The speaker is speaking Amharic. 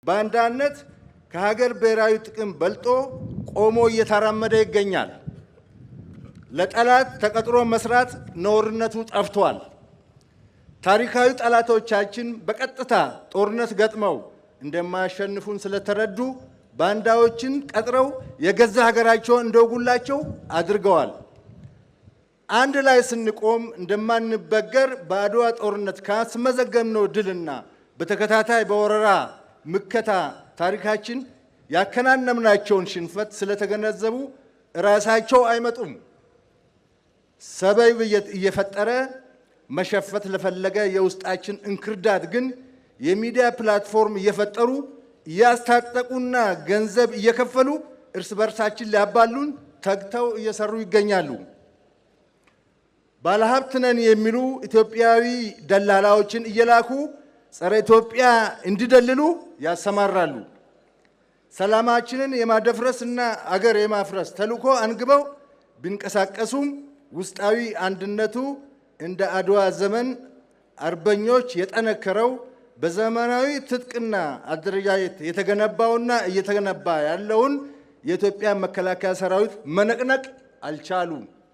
ባንዳነት ከሀገር ብሔራዊ ጥቅም በልጦ ቆሞ እየተራመደ ይገኛል። ለጠላት ተቀጥሮ መስራት ነውርነቱ ጠፍቷል። ታሪካዊ ጠላቶቻችን በቀጥታ ጦርነት ገጥመው እንደማያሸንፉን ስለተረዱ ባንዳዎችን ቀጥረው የገዛ ሀገራቸውን እንደወጉላቸው አድርገዋል። አንድ ላይ ስንቆም እንደማንበገር በአድዋ ጦርነት ካስመዘገብነው ድልና በተከታታይ በወረራ ምከታ ታሪካችን ያከናነምናቸውን ሽንፈት ስለተገነዘቡ ራሳቸው አይመጡም። ሰበብ እየፈጠረ መሸፈት ለፈለገ የውስጣችን እንክርዳድ ግን የሚዲያ ፕላትፎርም እየፈጠሩ እያስታጠቁና ገንዘብ እየከፈሉ እርስ በርሳችን ሊያባሉን ተግተው እየሰሩ ይገኛሉ። ባለሀብት ነን የሚሉ ኢትዮጵያዊ ደላላዎችን እየላኩ ጸረ ኢትዮጵያ እንዲደልሉ ያሰማራሉ። ሰላማችንን የማደፍረስና አገር የማፍረስ ተልዕኮ አንግበው ቢንቀሳቀሱም ውስጣዊ አንድነቱ እንደ አድዋ ዘመን አርበኞች የጠነከረው በዘመናዊ ትጥቅና አደረጃጀት የተገነባውና እየተገነባ ያለውን የኢትዮጵያ መከላከያ ሰራዊት መነቅነቅ አልቻሉም።